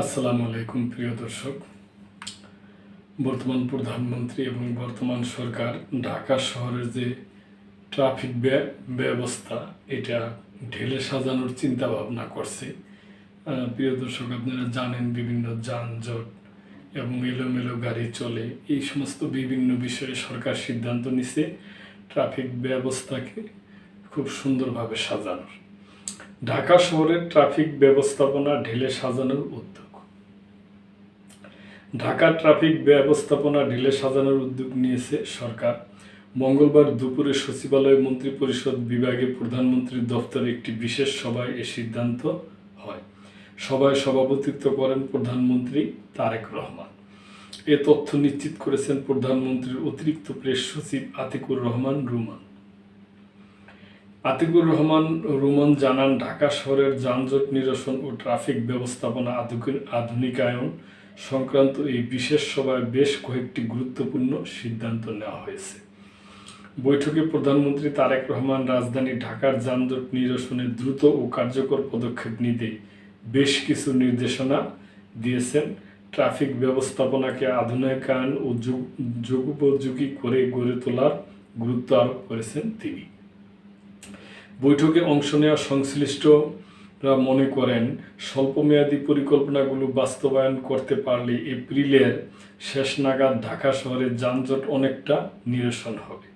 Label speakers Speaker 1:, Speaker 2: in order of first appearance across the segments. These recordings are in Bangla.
Speaker 1: আসসালামু আলাইকুম প্রিয় দর্শক। বর্তমান প্রধানমন্ত্রী এবং বর্তমান সরকার ঢাকা শহরের যে ট্রাফিক ব্যবস্থা এটা ঢেলে সাজানোর চিন্তা ভাবনা করছে। প্রিয় দর্শক, আপনারা জানেন বিভিন্ন যানজট এবং এলোমেলো গাড়ি চলে, এই সমস্ত বিভিন্ন বিষয়ে সরকার সিদ্ধান্ত নিছে ট্রাফিক ব্যবস্থাকে খুব সুন্দরভাবে সাজানোর। ঢাকা শহরের ট্রাফিক ব্যবস্থাপনা ঢেলে সাজানোর উদ্যোগ। ঢাকা ট্রাফিক ব্যবস্থাপনা ঢেলে সাজানোর উদ্যোগ নিয়েছে সরকার। মঙ্গলবার দুপুরে সচিবালয় মন্ত্রিপরিষদ বিভাগে প্রধানমন্ত্রীর দফতরে একটি বিশেষ সভায় এ সিদ্ধান্ত হয়। সভায় সভাপতিত্ব করেন প্রধানমন্ত্রী তারেক রহমান। এ তথ্য নিশ্চিত করেছেন প্রধানমন্ত্রীর অতিরিক্ত প্রেস সচিব আতিকুর রহমান রুমান। আতিকুর রহমান রুমান জানান, ঢাকা শহরের যানজট নিরসন ও ট্রাফিক ব্যবস্থাপনা আধুনিকায়ন সংক্রান্ত এই বিশেষ সভায় বেশ কয়েকটি গুরুত্বপূর্ণ সিদ্ধান্ত নেওয়া হয়েছে। বৈঠকে প্রধানমন্ত্রী তারেক রহমান রাজধানী ঢাকার যানজট নিরসনে দ্রুত ও কার্যকর পদক্ষেপ নিতে বেশ কিছু নির্দেশনা দিয়েছেন। ট্রাফিক ব্যবস্থাপনাকে আধুনিকায়ন ও যুগোপযোগী করে গড়ে তোলার গুরুত্ব আরোপ করেছেন তিনি। বৈঠকে অংশ নেওয়া সংশ্লিষ্টরা মনে করেন, স্বল্পমেয়াদী পরিকল্পনাগুলো বাস্তবায়ন করতে পারলে এপ্রিলের শেষ নাগাদ ঢাকা শহরের যানজট অনেকটা নিরসন হবে।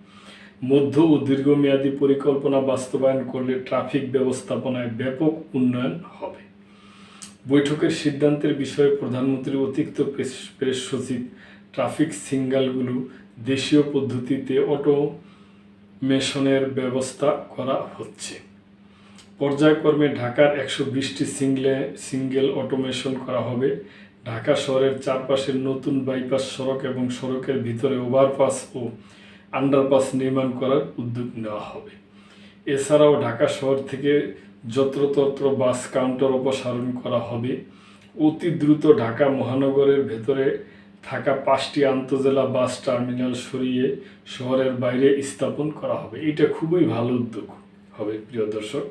Speaker 1: মধ্য ও দীর্ঘমেয়াদী পরিকল্পনা বাস্তবায়ন করলে ট্রাফিক ব্যবস্থাপনায় ব্যাপক উন্নয়ন হবে। বৈঠকের সিদ্ধান্তের বিষয়ে প্রধানমন্ত্রীর অতিরিক্ত প্রেস সচিব ট্রাফিক সিগন্যালগুলো দেশীয় পদ্ধতিতে অটোমেশনের ব্যবস্থা করা হচ্ছে। পর্যায়ক্রমে ঢাকার 120টি সিঙ্গেল অটোমেশন করা হবে। ঢাকা শহরের চারপাশের নতুন বাইপাস সড়ক এবং সড়কের ভিতরে ওভারপাস ও আন্ডারপাস নির্মাণ করার উদ্যোগ নেওয়া হবে। এছাড়াও ঢাকা শহর থেকে যত্রতত্র বাস কাউন্টার অপসারণ করা হবে। অতি দ্রুত ঢাকা মহানগরের ভেতরে থাকা 5টি আন্তজেলা বাস টার্মিনাল সরিয়ে শহরের বাইরে স্থাপন করা হবে। এটা খুবই ভালো উদ্যোগ হবে প্রিয় দর্শক।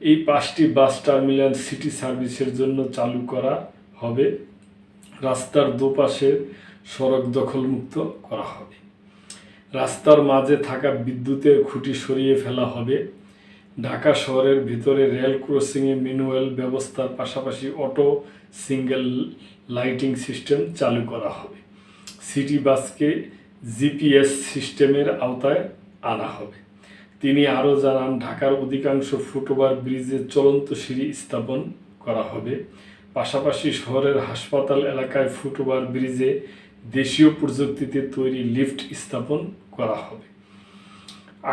Speaker 1: এই 5টি বাস টার্মিনাল সিটি সার্ভিসের জন্য চালু করা হবে। রাস্তার দুপাশে সড়ক দখলমুক্ত করা হবে। রাস্তার মাঝে থাকা বিদ্যুতের খুঁটি সরিয়ে ফেলা হবে। ঢাকা শহরের ভিতরে রেল ক্রসিংয়ে ম্যানুয়াল ব্যবস্থার পাশাপাশি অটো সিঙ্গেল লাইটিং সিস্টেম চালু করা হবে। সিটি বাসকে জিপিএস সিস্টেমের আওতায় আনা হবে। তিনি আরও জানান, ঢাকার অধিকাংশ ফুটওভার ব্রিজে চলন্ত সিঁড়ি স্থাপন করা হবে। পাশাপাশি শহরের হাসপাতাল এলাকায় ফুটওভার ব্রিজে দেশীয় প্রযুক্তিতে তৈরি লিফট স্থাপন করা হবে।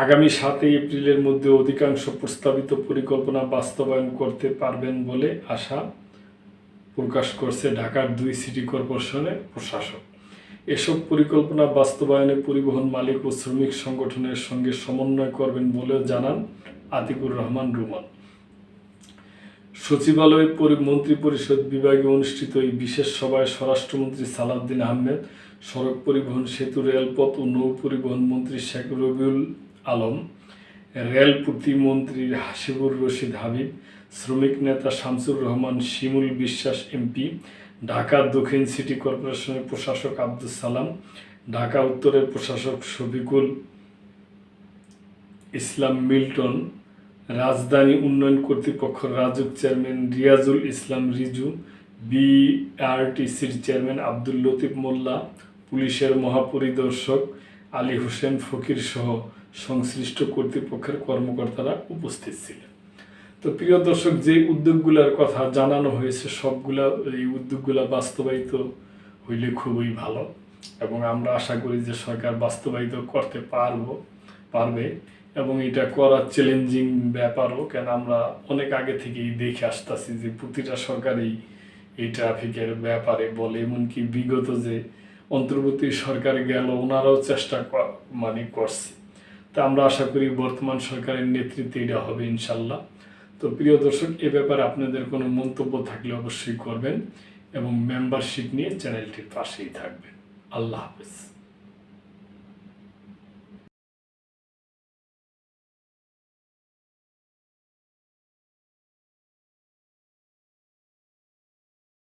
Speaker 1: আগামী 7 এপ্রিলের মধ্যে অধিকাংশ প্রস্তাবিত পরিকল্পনা বাস্তবায়ন করতে পারবেন বলে আশা প্রকাশ করছে ঢাকার 2 সিটি কর্পোরেশনের প্রশাসক। এসব পরিকল্পনা বাস্তবায়নে পরিবহন মালিক ও শ্রমিক সংগঠনের সঙ্গে সমন্বয় করবেন বলেও জানান আতিকুর রহমান রুমান। সচিবালয় মন্ত্রিপরিষদ বিভাগে অনুষ্ঠিত এই বিশেষ সভায় স্বরাষ্ট্রমন্ত্রী সালাউদ্দিন আহমেদ, সড়ক পরিবহন, সেতু, রেলপথ ও নৌ পরিবহন মন্ত্রী শেখ রবিউল আলম, রেল প্রতিমন্ত্রী হাসিবুর রশিদ হাবিব, শ্রমিক নেতা শামসুর রহমান শিমুল বিশ্বাস এমপি, ঢাকা দক্ষিণ সিটি কর্পোরেশনের প্রশাসক আব্দুস সালাম, ঢাকা উত্তরের প্রশাসক শফিকুল ইসলাম মিল্টন, রাজধানী উন্নয়ন কর্তৃপক্ষের রাজুক চেয়ারম্যান রিয়াজুল ইসলাম রিজু, বিআরটিসির চেয়ারম্যান আব্দুল লতিফ মোল্লা, পুলিশের মহাপরিদর্শক আলী হোসেন ফকির সহ সংশ্লিষ্ট কর্তৃপক্ষের কর্মকর্তারা উপস্থিত ছিলেন। তো প্রিয় দর্শক, যে উদ্যোগগুলোর কথা জানানো হয়েছে এই উদ্যোগগুলো বাস্তবায়িত হইলে খুবই ভালো এবং আমরা আশা করি যে সরকার বাস্তবায়িত করতে পারবে এবং এটা করা চ্যালেঞ্জিং ব্যাপারও, কেন আমরা অনেক আগে থেকেই দেখে আসতেছি যে প্রতিটা সরকারই এই ট্রাফিকের ব্যাপারে বলে, এমনকি বিগত যে অন্তর্বর্তী সরকার গেল ওনারাও চেষ্টা করছে। তা আমরা আশা করি বর্তমান সরকারের নেতৃত্বে এটা হবে ইনশাল্লাহ। তো প্রিয় দর্শক, এ ব্যাপারে আপনাদের কোনো মন্তব্য থাকলে অবশ্যই করবেন এবং মেম্বারশিপ নিয়ে চ্যানেলটির পাশেই থাকবেন। আল্লাহ হাফেজ।